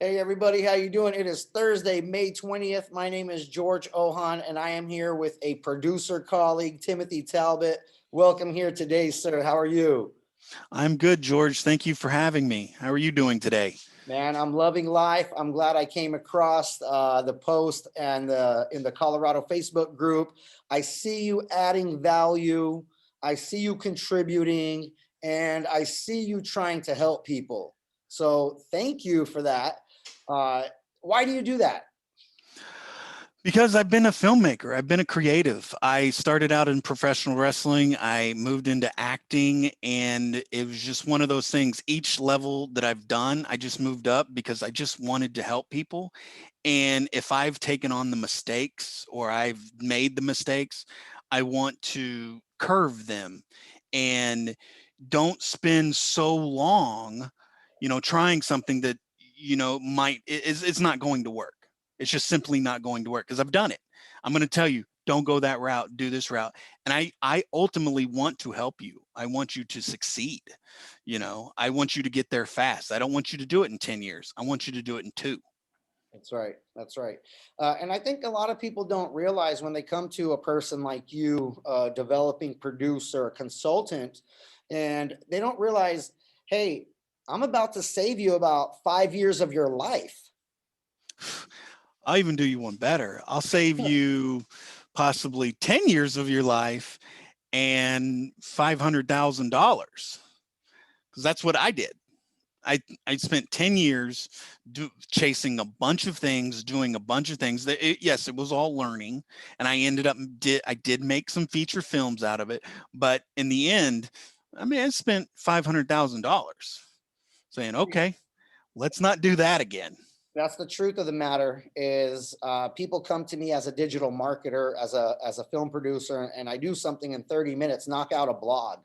Hey everybody, how you doing? It is Thursday, May 20th. My name is George Ohan, and I am here with a producer colleague, Timothy Talbott. Welcome here today, sir. How are you? I'm good, George. Thank you for having me. How are you doing today? Man, I'm loving life. I'm glad I came across the post and in the Colorado Facebook group. I see you adding value. I see you contributing, and I see you trying to help people. So thank you for that. Uh, why do you do that? Because I've been a filmmaker, I've been a creative. I started out in professional wrestling, I moved into acting, and it was just one of those things. Each level that I've done, I just moved up because I just wanted to help people. And if I've taken on the mistakes or I've made the mistakes, I want to curve them and don't spend so long, trying something that, might it's not going to work. It's just simply not going to work because I've done it. I'm going to tell you, don't go that route, do this route. And I ultimately want to help you. I want you to succeed. I want you to get there fast. I don't want you to do it in 10 years. I want you to do it in 2. That's right. That's right. And I think a lot of people don't realize when they come to a person like you, developing producer, consultant, and they don't realize, hey, I'm about to save you about 5 years of your life. I'll even do you one better. I'll save you possibly 10 years of your life and $500,000 because that's what I did. I spent 10 years chasing a bunch of things, doing a bunch of things. Yes, it was all learning, and I did make some feature films out of it. But in the end, I mean, I spent $500,000 saying, okay, let's not do that again. That's the truth of the matter is people come to me as a digital marketer, as a film producer, and I do something in 30 minutes, knock out a blog.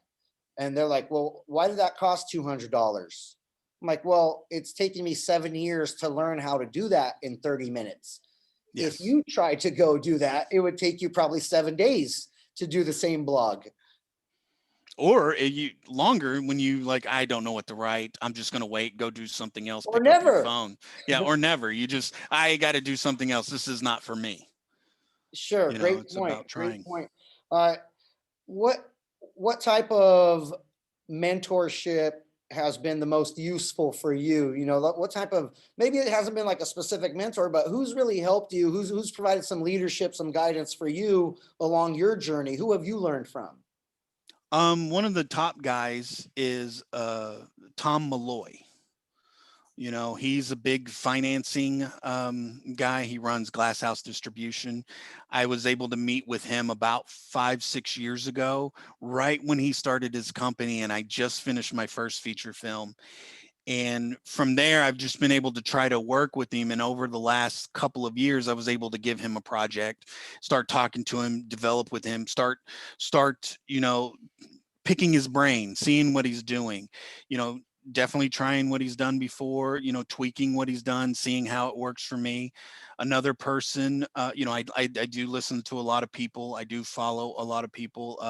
And they're like, well, why did that cost $200? I'm like, well, it's taking me 7 years to learn how to do that in 30 minutes. If Yes. you tried to go do that, it would take you probably 7 days to do the same blog. Or you longer when you like, I don't know what to write. I'm just gonna wait, go do something else, Or pick up your never. phone. Yeah, or never. I got to do something else. This is not for me. Sure, great It's point. about Great trying. point. Uh, what what type of mentorship has been the most useful for you? What type of, maybe it hasn't been like a specific mentor, but who's really helped you? Who's provided some leadership, some guidance for you along your journey? Who have you learned from? One of the top guys is Tom Malloy. He's a big financing guy. He runs Glass House Distribution. I was able to meet with him about 5, 6 years ago, right when he started his company, and I just finished my first feature film. And from there, I've just been able to try to work with him. And over the last couple of years, I was able to give him a project, start talking to him, develop with him, start, picking his brain, seeing what he's doing, you know, definitely trying what he's done before, tweaking what he's done, seeing how it works for me. Another person, I do listen to a lot of people. I do follow a lot of people.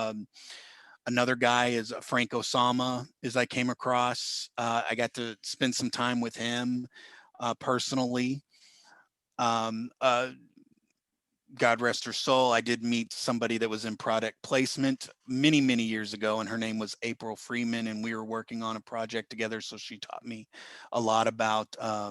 Another guy is Frank Osama, as I came across. I got to spend some time with him personally. Um, uh, God rest her soul, I did meet somebody that was in product placement many, many years ago, and her name was April Freeman, and we were working on a project together. So she taught me a lot about uh,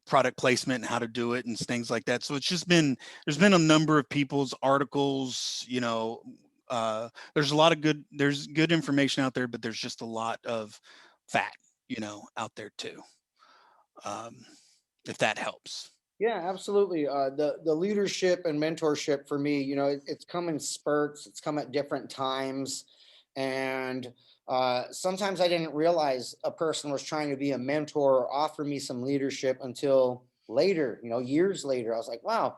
product placement and how to do it and things like that. So there's been a number of people's articles, there's a lot of there's good information out there, but there's just a lot of fat, out there too. Um, if that helps. Yeah, absolutely. The leadership and mentorship for me, it's come in spurts. It's come at different times, and sometimes I didn't realize a person was trying to be a mentor or offer me some leadership until later. Years later, I was like, wow,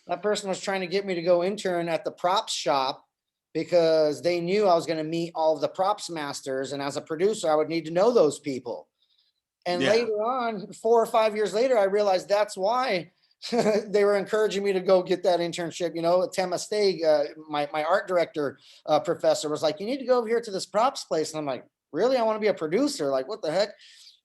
that person was trying to get me to go intern at the props shop because they knew I was going to meet all of the props masters, and as a producer, I would need to know those people. And Yeah. later on, 4 or 5 years later, I realized that's why they were encouraging me to go get that internship. Tema Steg, my art director professor was like, you need to go over here to this props place. And I'm like, really? I want to be a producer. Like, what the heck?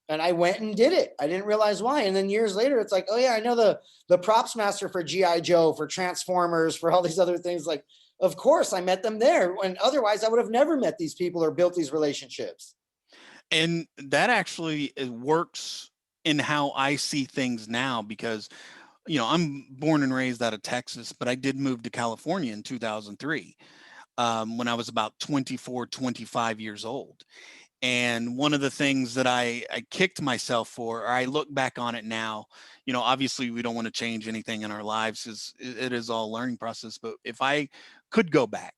And I went and did it. I didn't realize why. And then years later, it's like, oh yeah, I know the props master for GI Joe, for Transformers, for all these other things. Like, of course I met them there, and otherwise I would have never met these people or built these relationships. And that actually works in how I see things now, because I'm born and raised out of Texas, but I did move to California in 2003, when I was about 24, 25 years old. And one of the things that I kicked myself for, or I look back on it now, obviously we don't want to change anything in our lives, is it is all learning process. But if I could go back,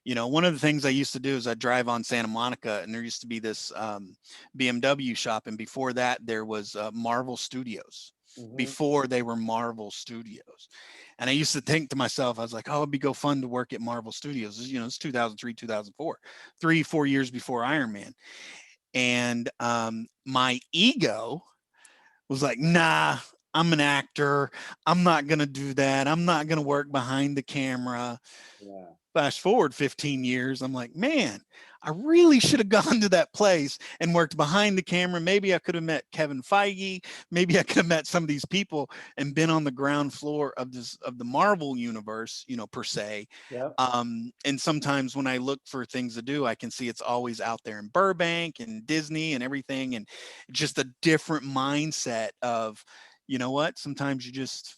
one of the things I used to do is I'd drive on Santa Monica, and there used to be this BMW shop. And before that, there was Marvel Studios, Mm-hmm. before they were Marvel Studios. And I used to think to myself, I was like, oh, it'd be go fun to work at Marvel Studios. It's 2003, 2004, 4 years before Iron Man. And my ego was like, nah, I'm an actor. I'm not going to do that. I'm not going to work behind the camera. Yeah. Flash forward 15 years, I'm like, man, I really should have gone to that place and worked behind the camera. Maybe I could have met Kevin Feige. Maybe I could have met some of these people and been on the ground floor of the Marvel universe, per se. Yep. And sometimes when I look for things to do, I can see it's always out there in Burbank and Disney and everything, and just a different mindset of, you know what? Sometimes you just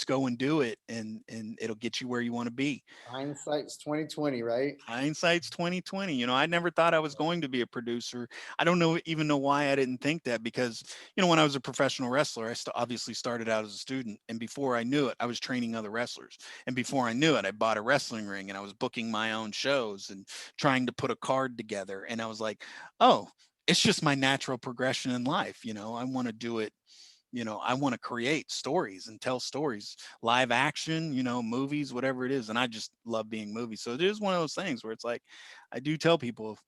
go and do it, and it'll get you where you want to be. Hindsight's 2020, right? Hindsight's 2020. I never thought I was going to be a producer. I don't even know why I didn't think that, because when I was a professional wrestler, I obviously started out as a student, and before I knew it, I was training other wrestlers, and before I knew it, I bought a wrestling ring, and I was booking my own shows and trying to put a card together. And I was like, oh, it's just my natural progression in life. I want to do it. I want to create stories and tell stories, live action, movies, whatever it is. And I just love being movies. So it is one of those things where it's like, I do tell people,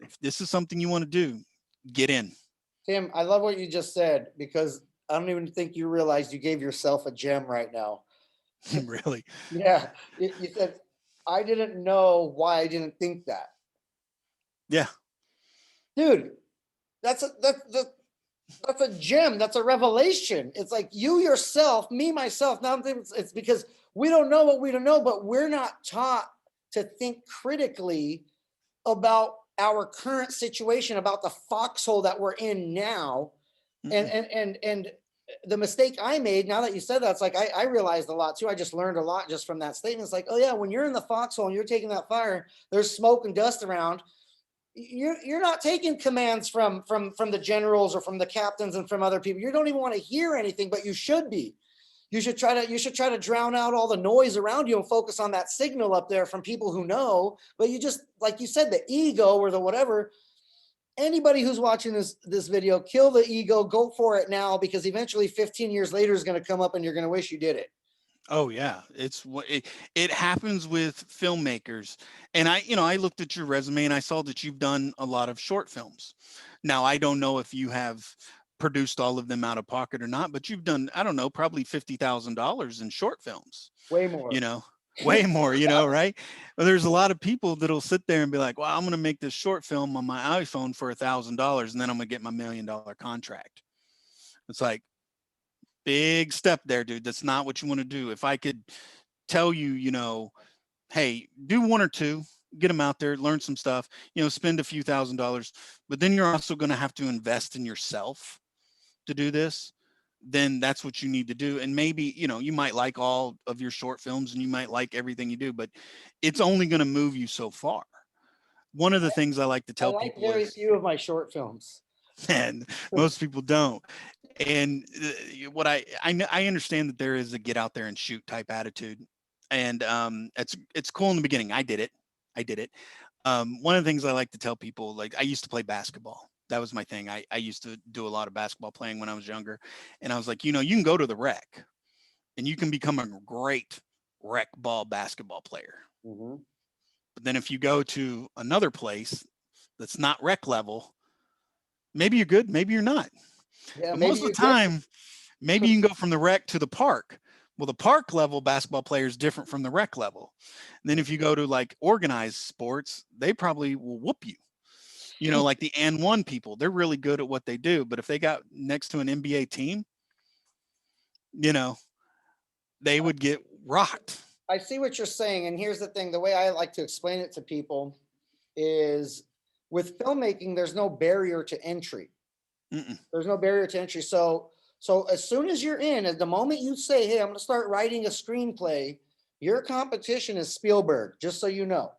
if this is something you want to do, get in. Tim, I love what you just said, because I don't even think you realize you gave yourself a gem right now. Really. Yeah. You said, I didn't know why I didn't think that. Yeah. Dude, that's a gem. That's a revelation. It's like you yourself, me, myself. Now I'm thinking it's because we don't know what we don't know, but we're not taught to think critically about our current situation, about the foxhole that we're in now. And Mm-mm. and the mistake I made, now that you said that, it's like I realized a lot too. I just learned a lot just from that statement. It's like, oh yeah, when you're in the foxhole and you're taking that fire, there's smoke and dust around. You're not taking commands from the generals or from the captains and from other people. You don't even want to hear anything, but you should be. You should try to drown out all the noise around you and focus on that signal up there from people who know. But you just, like you said, the ego or the whatever. Anybody who's watching this video, kill the ego, go for it now, because eventually 15 years later is going to come up and you're going to wish you did it. Oh yeah, it's what it happens with filmmakers. And I looked at your resume and I saw that you've done a lot of short films. Now, I don't know if you have produced all of them out of pocket or not, but you've done, I don't know, probably $50,000 in short films, Way you more. know, way more, right? Well, there's a lot of people that'll sit there and be like, well, I'm going to make this short film on my iPhone for $1,000, and then I'm going to get my $1 million contract. It's like, big step there, dude. That's not what you want to do. If I could tell you, hey, do one or two, get them out there, learn some stuff, spend a few $1,000s, but then you're also going to have to invest in yourself to do this. Then that's what you need to do. And maybe, you might like all of your short films and you might like everything you do, but it's only going to move you so far. One of the things I like to I tell like people very is, few of my short films. and most people don't. And what I understand that there is a get out there and shoot type attitude, and it's cool in the beginning. I did it. One of the things I like to tell people, like, I used to play basketball. That was my thing. I used to do a lot of basketball playing when I was younger, and I was like, you can go to the rec and you can become a great rec ball basketball player. Mhm. But then if you go to another place that's not rec level, maybe you're good, maybe you're not. Yeah, But maybe most of you the get. time, maybe you can go from the rec to the park. Well, the park level basketball player is different from the rec level. And then if you go to like organized sports, they probably will whoop you. Like the and one people, they're really good at what they do. But if they got next to an NBA team, you know, they would get rocked. I see what you're saying. And here's the thing, the way I like to explain it to people is with filmmaking, there's no barrier to entry. Mm-mm. There's no barrier to entry. So as soon as you're in, at the moment you say, hey, I'm going to start writing a screenplay, your competition is Spielberg, just so you know.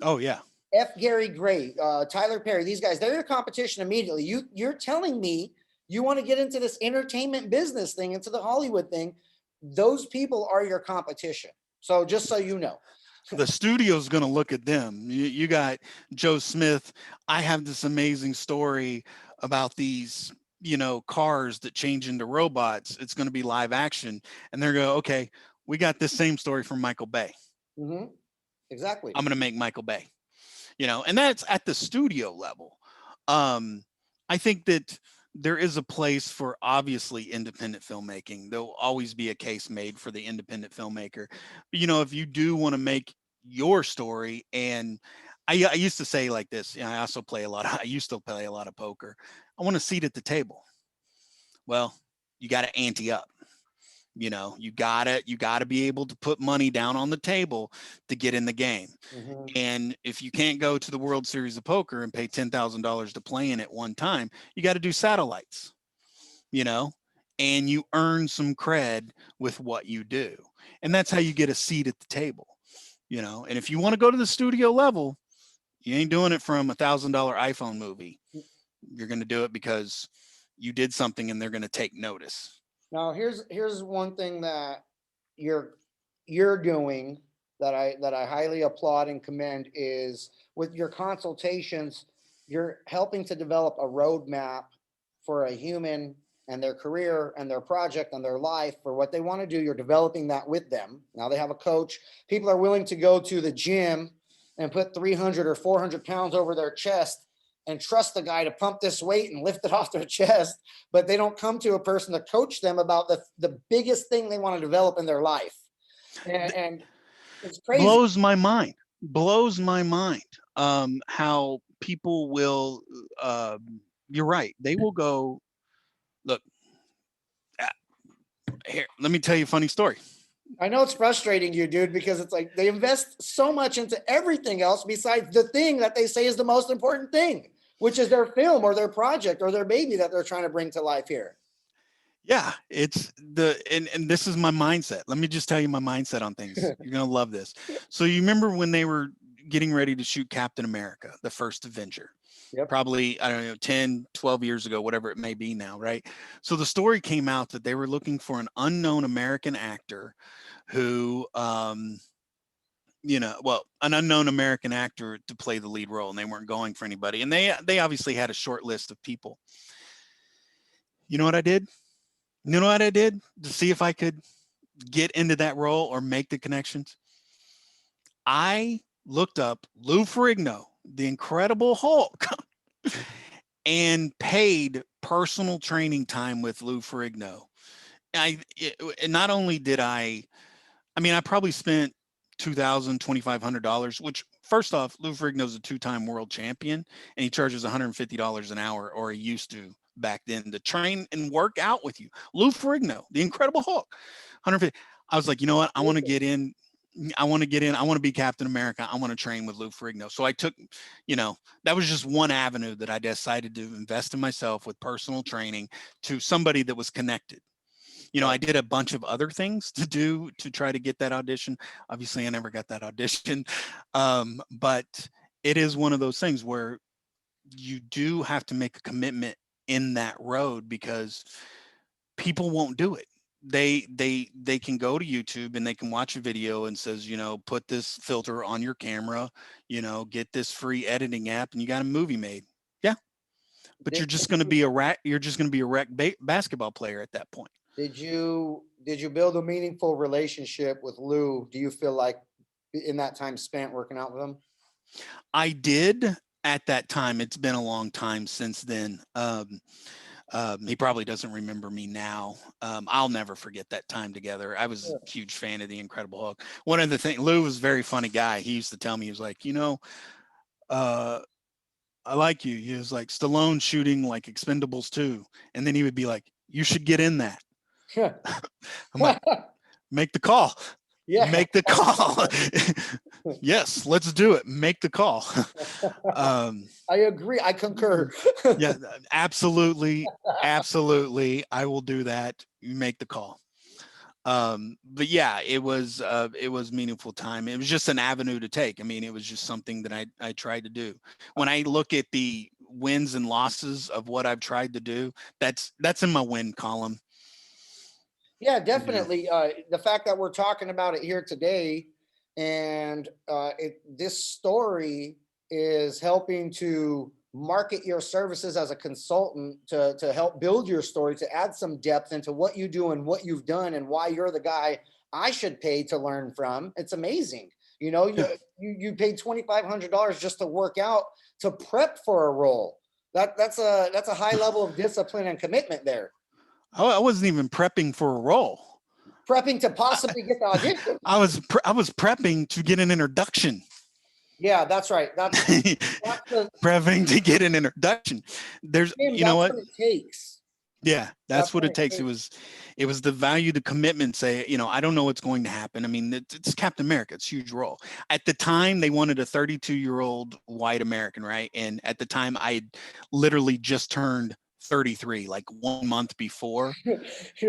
Oh, yeah. F. Gary Gray, Tyler Perry, these guys, they're your competition immediately. You're telling me you want to get into this entertainment business thing, into the Hollywood thing. Those people are your competition. So just so you know. The studio's going to look at them. You got Joe Smith. I have this amazing story about these, cars that change into robots. It's going to be live action. And they're going, okay, we got this same story from Michael Bay. Mm-hmm. Exactly. I'm going to make Michael Bay, and that's at the studio level. I think that there is a place for obviously independent filmmaking. There'll always be a case made for the independent filmmaker. But, if you do want to make your story, and I used to say like this, I also play a lot. I used to play a lot of poker. I want a seat at the table. Well, you got to ante up. You gotta be able to put money down on the table to get in the game. Mm-hmm. And if you can't go to the World Series of Poker and pay $10,000 to play in at one time, you got to do satellites, and you earn some cred with what you do. And that's how you get a seat at the table, and if you want to go to the studio level, you ain't doing it from $1,000 iPhone movie. You're going to do it because you did something and they're going to take notice. Now here's one thing that you're doing that I highly applaud and commend is with your consultations, you're helping to develop a roadmap for a human and their career and their project and their life for what they want to do. You're developing that with them. Now they have a coach. People are willing to go to the gym and put 300 or 400 pounds over their chest and trust the guy to pump this weight and lift it off their chest, but they don't come to a person to coach them about the biggest thing they want to develop in their life. And it's crazy. Blows my mind. How people will, you're right. They will go, look, here, let me tell you a funny story. I know it's frustrating you, dude, because it's like they invest so much into everything else besides the thing that they say is the most important thing, which is their film or their project or their baby that they're trying to bring to life here. Yeah, it's and this is my mindset. Let me just tell you my mindset on things. You're going to love this. So you remember when they were getting ready to shoot Captain America, the first Avenger? Yep. Probably, I don't know, 10, 12 years ago, whatever it may be now, right? So the story came out that they were looking for an unknown American actor who, an unknown American actor to play the lead role, and they weren't going for anybody. And they obviously had a short list of people. You know what I did? You know what I did to see if I could get into that role or make the connections? I looked up Lou Ferrigno, the Incredible Hulk, and paid personal training time with Lou Ferrigno. Not only did I probably spent $2,000, $2,500, which first off, Lou Ferrigno's a 2-time world champion and he charges $150 an hour, or he used to back then, to train and work out with you. Lou Ferrigno, the Incredible Hulk, 150. I was like, you know what? I want to get in. I want to be Captain America. I want to train with Lou Ferrigno. So I took, that was just one avenue that I decided to invest in myself with personal training to somebody that was connected. I did a bunch of other things to try to get that audition. Obviously, I never got that audition. But it is one of those things where you do have to make a commitment in that road, because people won't do it. They can go to YouTube and they can watch a video and says, put this filter on your camera, get this free editing app and you got a movie made. Yeah. But you're just going to be a wreck basketball player at that point. Did you build a meaningful relationship with Lou? Do you feel like in that time spent working out with him? I did at that time. It's been a long time since then. He probably doesn't remember me now. I'll never forget that time together. I was a huge fan of the Incredible Hulk. One of the things, Lou was a very funny guy. He used to tell me, he was like, I like you. He was like Stallone shooting like Expendables 2. And then he would be like, you should get in that. I'm like, make the call. Yeah. Make the call. Yes, let's do it. Make the call. I agree. I concur. Yeah, absolutely. Absolutely. I will do that. You make the call. But yeah, it was meaningful time. It was just an avenue to take. I mean, it was just something that I tried to do. When I look at the wins and losses of what I've tried to do, that's in my win column. Yeah, You know, definitely. The fact that we're talking about it here today, and this story is helping to market your services as a consultant to help build your story, to add some depth into what you do and what you've done and why you're the guy I should pay to learn from. It's amazing. You know, yeah. you paid $2,500 just to work out to prep for a role. That's a high level of discipline and commitment there. I wasn't even prepping for a role. Prepping to possibly get the audition. I was prepping to get an introduction. Yeah, that's right. That's the Prepping to get an introduction. There's, Tim, you know that's what? what it takes. Yeah, That's that's what what it it takes. takes. It was the value, the commitment. Say, you know, I don't know what's going to happen. I mean, it's Captain America. It's a huge role. At the time, they wanted a 32-year-old white American, right? And at the time, I had literally just turned 33, like 1 month before. You're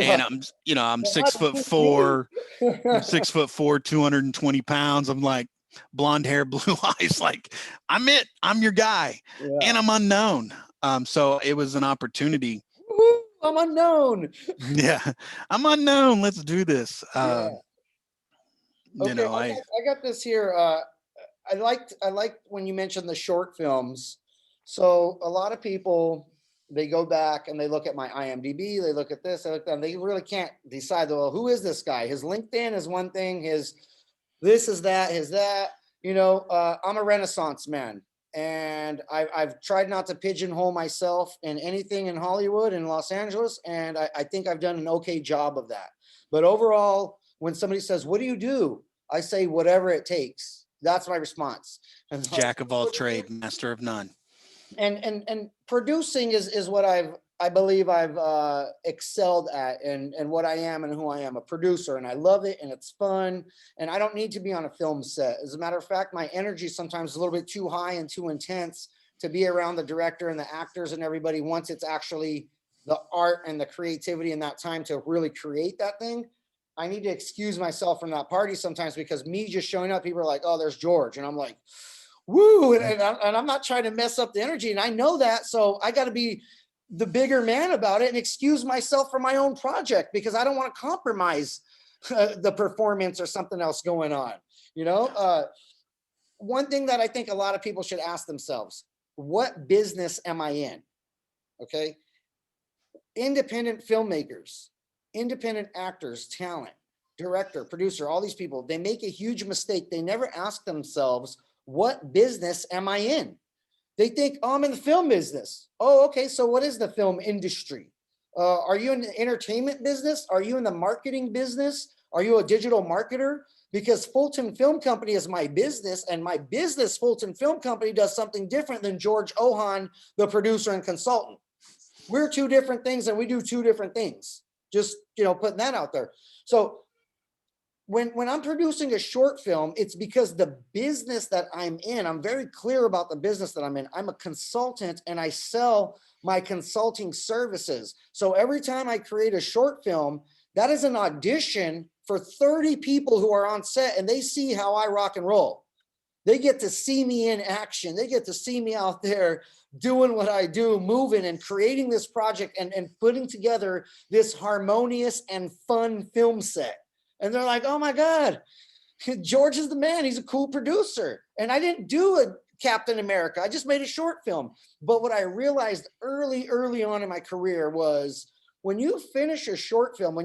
And like, I'm "What? 6'4". I'm 6'4", 220 pounds. I'm like blonde hair, blue eyes. Like I'm it. I'm your guy, Yeah. and I'm unknown. So it was an opportunity. Woo, I'm unknown. Yeah, I'm unknown. Let's do this. Yeah. You Okay, know, I got this here. I liked when you mentioned the short films. So a lot of people, they go back and they look at my IMDb, they look at this, they look at that, and they really can't decide, well, who is this guy? His LinkedIn is one thing, his this is that, his that. I'm a Renaissance man, and I've tried not to pigeonhole myself in anything in Hollywood and Los Angeles, and I think I've done an okay job of that. But overall, when somebody says, "What do you do?" I say, "Whatever it takes." That's my response. And like, jack of all trade, master of none. and producing is what I believe I've excelled at, and what I am and who I am, a producer, and I love it, and it's fun, and I don't need to be on a film set. As a matter of fact, my energy sometimes is a little bit too high and too intense to be around the director and the actors and everybody once it's actually the art and the creativity and that time to really create that thing. I need to excuse myself from that party sometimes, because me just showing up, people are like, "Oh, there's George," and I'm like, woo, and I'm not trying to mess up the energy, and I know that, so I got to be the bigger man about it and excuse myself from my own project, because I don't want to compromise the performance or something else going on. you know uh, One thing that I think a lot of people should ask themselves: what business am I in? Okay, independent filmmakers, independent actors, talent, director, producer, all these people, they make a huge mistake. They never ask themselves, what business am I in? They think, "Oh, I'm in the film business." Oh, okay. So what is the film industry? Are you in the entertainment business? Are you in the marketing business? Are you a digital marketer? Because Fulton Film Company is my business, and my business, Fulton Film Company, does something different than George Ohan, the producer and consultant. We're two different things, and we do two different things. Just, putting that out there. So when I'm producing a short film, it's because the business that I'm in, I'm very clear about the business that I'm in. I'm a consultant, and I sell my consulting services. So every time I create a short film, that is an audition for 30 people who are on set, and they see how I rock and roll. They get to see me in action. They get to see me out there doing what I do, moving and creating this project, and putting together this harmonious and fun film set. And they're like, "Oh my God, George is the man. He's a cool producer." And I didn't do a Captain America. I just made a short film. But what I realized early on in my career was, when you finish a short film,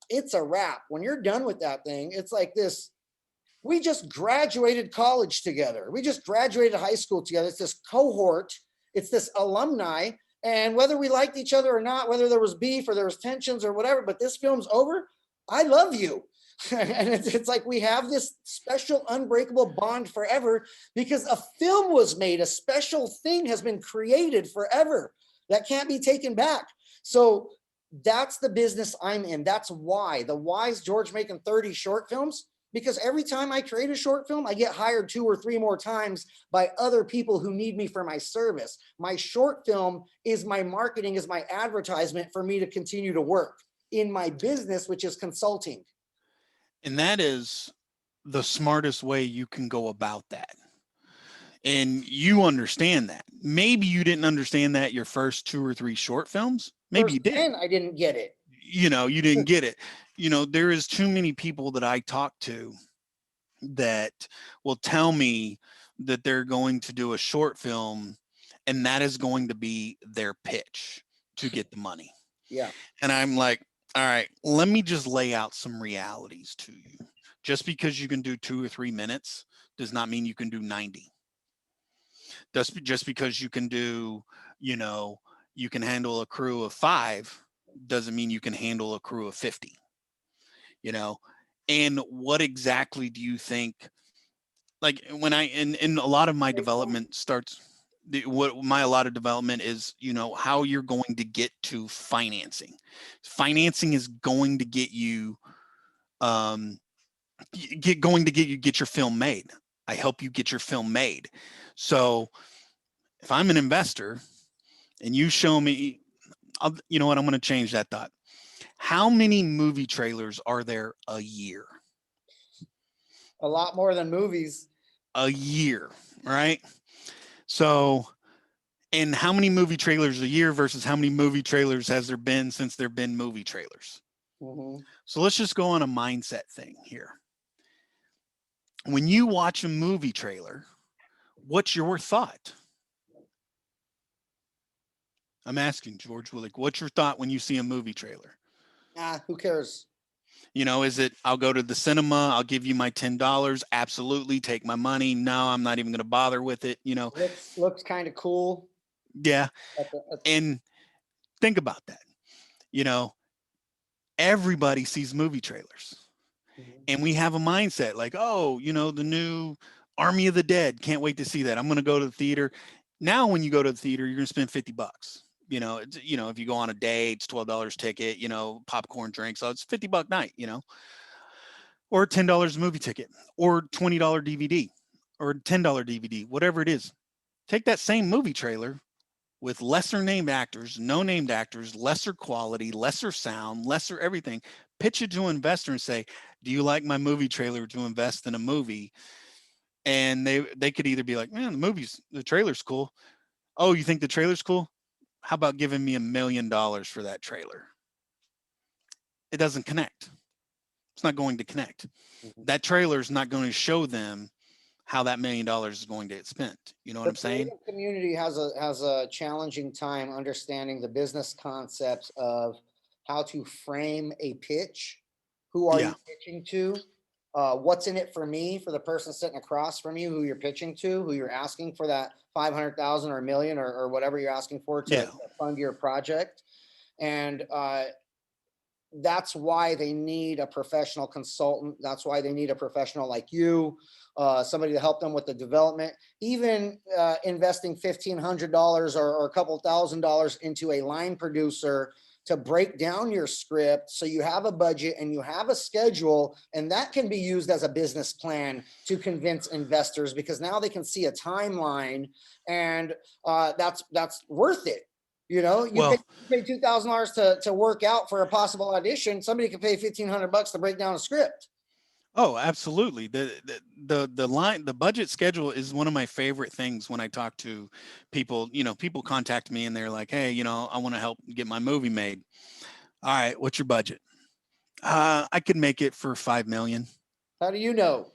it's a wrap. When you're done with that thing, it's like this: we just graduated college together. We just graduated high school together. It's this cohort. It's this alumni. And whether we liked each other or not, whether there was beef or there was tensions or whatever, but this film's over, I love you. And it's like we have this special unbreakable bond forever because a film was made, a special thing has been created forever that can't be taken back. So that's the business I'm in. That's why. The why is George making 30 short films, because every time I create a short film, I get hired 2 or 3 more times by other people who need me for my service. My short film is my marketing, is my advertisement for me to continue to work in my business, which is consulting. And that is the smartest way you can go about that. And you understand that. Maybe you didn't understand that your first 2 or 3 short films. Maybe First you did. 10, I didn't get it. You know, you didn't get it. You know, there is too many people that I talk to that will tell me that they're going to do a short film and that is going to be their pitch to get the money. Yeah. And I'm like, all right, let me just lay out some realities to you. Just because you can do 2 or 3 minutes does not mean you can do 90. Just because you can do, you know, you can handle a crew of 5 doesn't mean you can handle a crew of 50, you know. And what exactly do you think, like when I in a lot of my development starts, what my a lot of development is, you know, how you're going to get to financing. Financing is going to get you get your film made. I help you get your film made. So if I'm an investor and you show me, you know what, I'm going to change that thought. How many movie trailers are there a year? A lot more than movies. A year, right? So, and how many movie trailers a year versus how many movie trailers has there been since there have been movie trailers? Mm-hmm. So let's just go on a mindset thing here. When you watch a movie trailer, what's your thought? I'm asking George Willick, what's your thought when you see a movie trailer? Who cares? You know, is it, I'll go to the cinema, I'll give you my $10, absolutely, take my money. No, I'm not even going to bother with it. You know, Looks kind of cool. yeah. And think about that. You know, everybody sees movie trailers. Mm-hmm. And we have a mindset like, oh, you know, the new Army of the Dead, can't wait to see that. I'm going to go to the theater. Now, when you go to the theater, you're going to spend $50. You know, you know, if you go on a day, it's $12 ticket, you know, popcorn, drinks. So it's $50 night, you know, or $10 movie ticket, or $20 DVD, or $10 DVD, whatever it is. Take that same movie trailer with lesser named actors, no named actors, lesser quality, lesser sound, lesser everything. Pitch it to an investor and say, do you like my movie trailer to invest in a movie? And they could either be like, man, the trailer's cool. Oh, you think the trailer's cool? How about giving me $1 million for that trailer? It doesn't connect. It's not going to connect. Mm-hmm. That trailer is not going to show them how that $1 million is going to get spent. You know what I'm saying? The community has a challenging time understanding the business concepts of how to frame a pitch. Who are you pitching to? What's in it for me, for the person sitting across from you, who you're pitching to, who you're asking for that 500,000 or $1 million or whatever you're asking for to fund your project. And that's why they need a professional consultant. That's why they need a professional like you, somebody to help them with the development. Even investing $1,500 or a couple $1,000 into a line producer to break down your script so you have a budget and you have a schedule, and that can be used as a business plan to convince investors, because now they can see a timeline, and that's worth it. You know, you pay $2,000 to work out for a possible audition. Somebody could pay $1,500 to break down a script. Oh, absolutely. The budget schedule is one of my favorite things when I talk to people. You know, people contact me and they're like, hey, you know, I want to help get my movie made. All right, what's your budget? I could make it for 5 million. How do you know?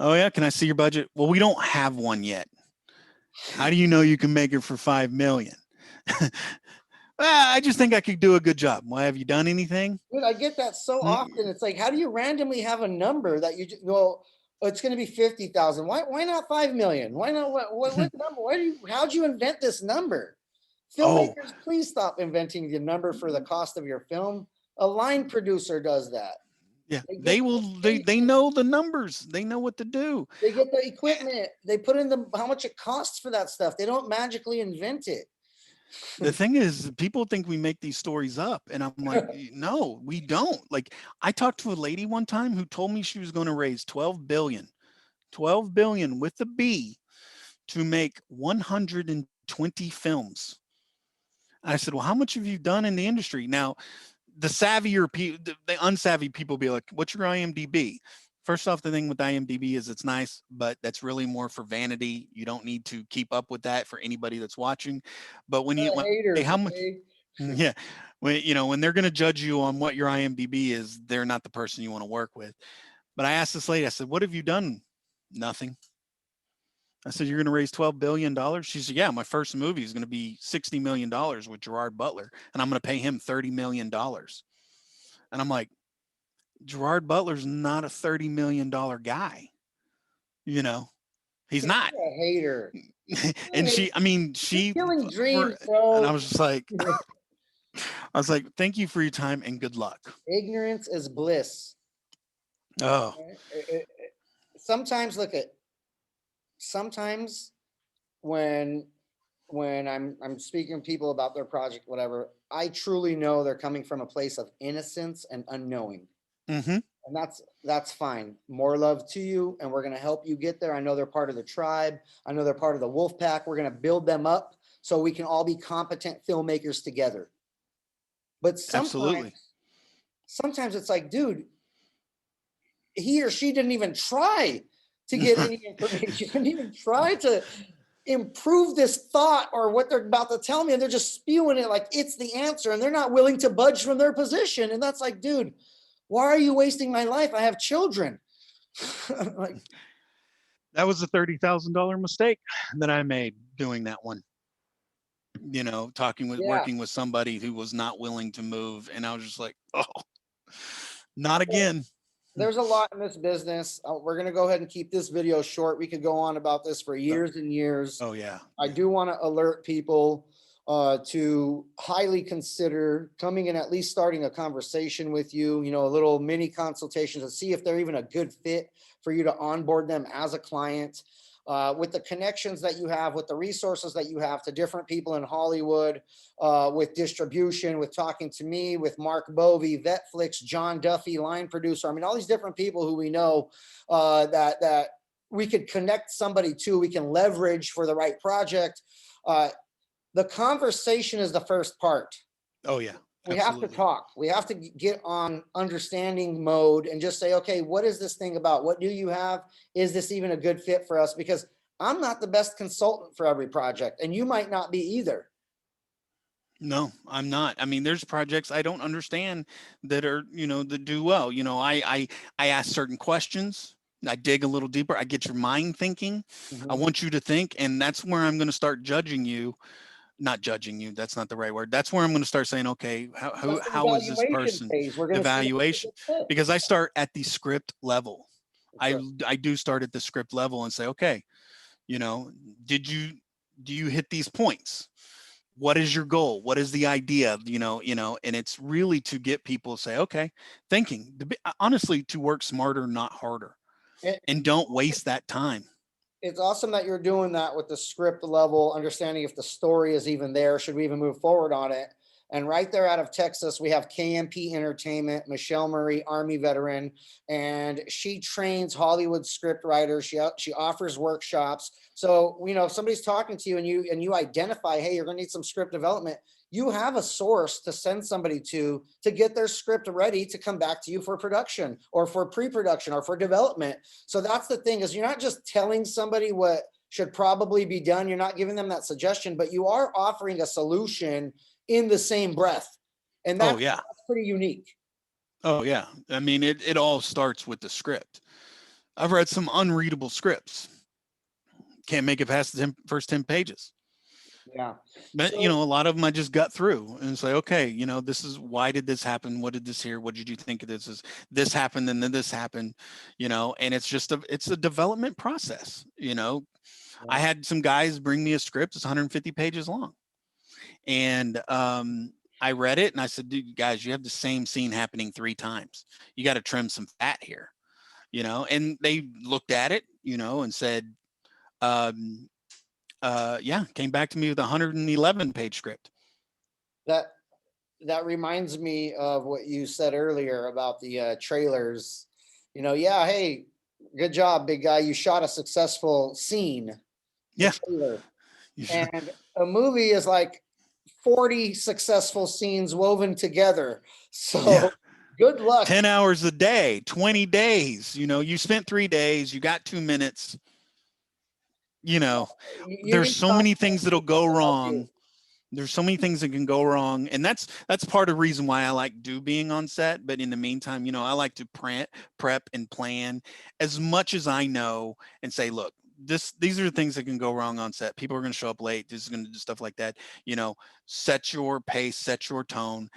Oh yeah, can I see your budget? Well, we don't have one yet. How do you know you can make it for 5 million? I just think I could do a good job. Why, have you done anything? Dude, I get that so often. It's like, how do you randomly have a number that you just go, oh, it's going to be 50,000. Why not 5 million? Why not? What number? How'd you invent this number? Filmmakers, please stop inventing the number for the cost of your film. A line producer does that. Yeah, They they get the will. They location, know the numbers. They know what to do. they get the equipment, they put in the how much it costs for that stuff. They don't magically invent it. The thing is, people think we make these stories up, and I'm like, no, we don't. Like, I talked to a lady one time who told me she was going to raise 12 billion with the B to make 120 films. I said, well, how much have you done in the industry? Now, the savvier people, the unsavvy people be like, what's your IMDb? First off, the thing with IMDb is it's nice, but that's really more for vanity. You don't need to keep up with that for anybody that's watching. But when hey, Haters, how much? okay? Yeah, when they're going to judge you on what your IMDb is, they're not the person you want to work with. But I asked this lady, I said, what have you done? Nothing. I said, you're going to raise $12 billion. She said, yeah, my first movie is going to be $60 million with Gerard Butler, and I'm going to pay him $30 million. And I'm like, Gerard Butler's not a $30 million guy. You know, he's not. You're a hater. And she, I mean, You're she, killing for, dreams, and bro. I was just like, I was like, thank you for your time and good luck. Ignorance is bliss. Oh, Sometimes look at sometimes when I'm speaking to people about their project, whatever, I truly know they're coming from a place of innocence and unknowing. mm-hmm. And that's fine. More love to you, and we're gonna help you get there. I know they're part of the tribe. I know they're part of the wolf pack. We're gonna build them up so we can all be competent filmmakers together. But Absolutely. sometimes it's like, dude, he or she didn't even try to get any information, didn't even try to improve this thought or what they're about to tell me, and they're just spewing it like it's the answer, and they're not willing to budge from their position. And that's like, dude, why are you wasting my life? I have children. Like, That was a $30,000 mistake that I made doing that one. yeah, Working with somebody who was not willing to move. And I was just like, oh, not again. there's a lot in this business. We're going to go ahead and keep this video short. We could go on about this for years and years. Oh, yeah. I do want to alert people to highly consider coming and at least starting a conversation with you, a little mini consultation to see if they're even a good fit for you to onboard them as a client. With the connections that you have, with the resources that you have to different people in Hollywood, with distribution, with talking to me, with Mark Bovey, Vetflix, John Duffy, line producer. I mean, all these different people who we know that we could connect somebody to, we can leverage for the right project. The conversation is the first part. Oh, yeah. We have to Absolutely. talk. We have to get on understanding mode and just say, okay, what is this thing about? What do you have? Is this even a good fit for us? Because I'm not the best consultant for every project, and you might not be either. No, I'm not. I mean, there's projects I don't understand that are, that do well. I ask certain questions. I dig a little deeper. I get your mind thinking. I Mhm. want you to think, and that's where I'm going to start judging you. Not judging you. That's not the right word. That's where I'm going to start saying, okay, That's the how is this evaluation person phase. We're going to see if it's a evaluation? good fit. Because I start at the script level. That's right. I do start at the script level and say, okay, you know, do you hit these points? What is your goal? What is the idea? And it's really to get people to say, okay, thinking, honestly, to work smarter, not harder, It, and don't waste that time. it's awesome that you're doing that with the script level, understanding if the story is even there. Should we even move forward on it? And right there out of Texas, we have KMP Entertainment, Michelle Murray, Army veteran, and she trains Hollywood script writers. She offers workshops. So, if somebody's talking to you and you identify, hey, you're going to need some script development, you have a source to send somebody to get their script ready to come back to you for production or for pre-production or for development. So that's the thing, is you're not just telling somebody what should probably be done. You're not giving them that suggestion, but you are offering a solution in the same breath. And Oh that's yeah. pretty unique. Oh yeah. I mean, it all starts with the script. I've read some unreadable scripts. Can't make it past the first 10 pages. Yeah. But So a lot of them I just got through and say, okay, this is, why did this happen? What did this here? What did you think of this? Is this happened and then this happened, and it's a development process. I had some guys bring me a script, it's 150 pages long. And I read it and I said, dude, guys, you have the same scene happening 3 times. You got to trim some fat here, and they looked at it, and said, um, yeah, came back to me with a 111 page script. That that reminds me of what you said earlier about the trailers. Yeah, hey, good job, big guy. You shot a successful scene, the Yeah. trailer. And a movie is like 40 successful scenes woven together. So Yeah. good luck. 10 hours a day, 20 days, you spent 3 days, you got 2 minutes, You there's need so many things that'll people go to help you. wrong. There's so many things that can go wrong, and that's part of the reason why I like being on set. But in the meantime, I like to prep and plan as much as I know, and say, look, these are the things that can go wrong on set. People are going to show up late. This is going to do stuff like that. Set your pace, set your tone.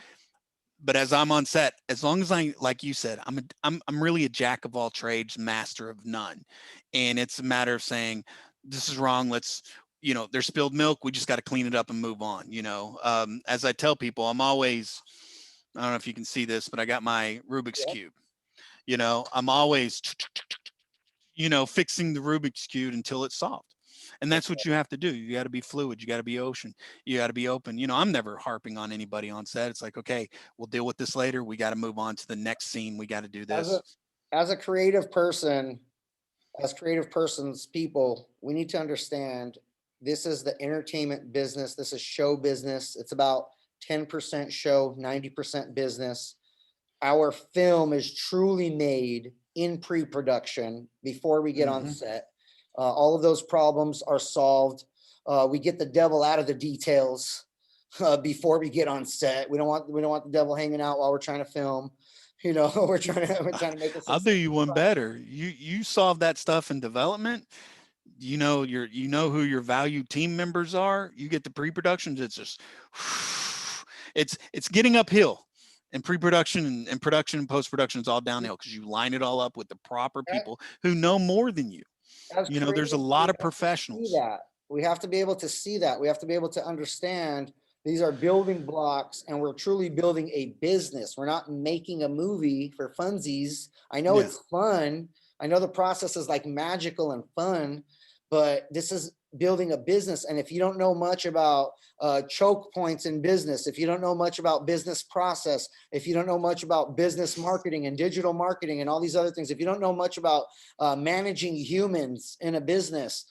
But as I'm on set, as long as I, like you said, I'm really a jack of all trades, master of none, and it's a matter of saying, this is wrong. Let's, there's spilled milk. We just got to clean it up and move on. As I tell people, I'm always, I don't know if you can see this, but I got my Rubik's Yeah. cube. I'm always, fixing the Rubik's cube until it's solved. And that's what you have to do. You got to be fluid. You got to be ocean. You got to be open. I'm never harping on anybody on set. It's like, okay, we'll deal with this later. We got to move on to the next scene. We got to do As this. a creative person, as creative persons, people, we need to understand this is the entertainment business. This is show business. It's about 10% show, 90% business. Our film is truly made in pre-production before we get on set. All of those problems are solved. We get the devil out of the details before we get on set. We don't want the devil hanging out while we're trying to film. We're trying to make it. I'll do you one better. You solve that stuff in development. You know who your valued team members are. You get the pre-productions. It's just it's getting uphill. And pre-production and production and post-production is all downhill because you line it all up with the proper people who know more than you. There's a lot of professionals. We have to be able to see that. We have to be able to understand these are building blocks, and we're truly building a business. We're not making a movie for funsies. I know it's fun. I know the process is like magical and fun, but this is building a business. And if you don't know much about choke points in business, if you don't know much about business process, if you don't know much about business marketing and digital marketing and all these other things, if you don't know much about managing humans in a business,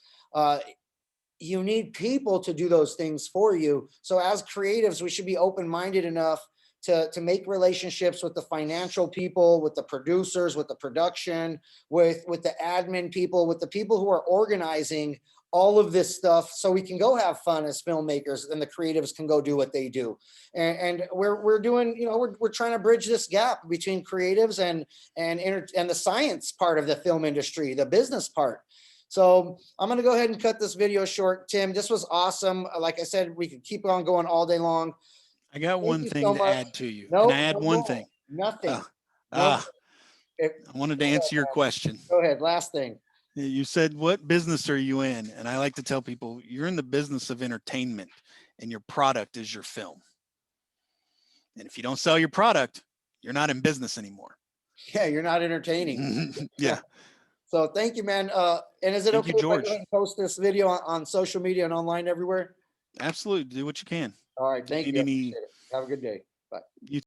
you need people to do those things for you. So as creatives, we should be open-minded enough to make relationships with the financial people, with the producers, with the production, with the admin people, with the people who are organizing all of this stuff, so we can go have fun as filmmakers, and the creatives can go do what they do. And we're doing, we're trying to bridge this gap between creatives and the science part of the film industry, the business part. So I'm going to go ahead and cut this video short. Tim, this was awesome. Like I said, we could keep on going all day long. I got one thing to add to you. No, Can I add one thing? Nothing. I wanted to answer your question. Go ahead. Last thing. You said, what business are you in? And I like to tell people, you're in the business of entertainment, and your product is your film. And if you don't sell your product, you're not in business anymore. Yeah, you're not entertaining. Yeah. So thank you, man. And is it okay if I go ahead and post this video on social media and online everywhere? Absolutely. Do what you can. All right. Thank you. Have a good day. Bye. You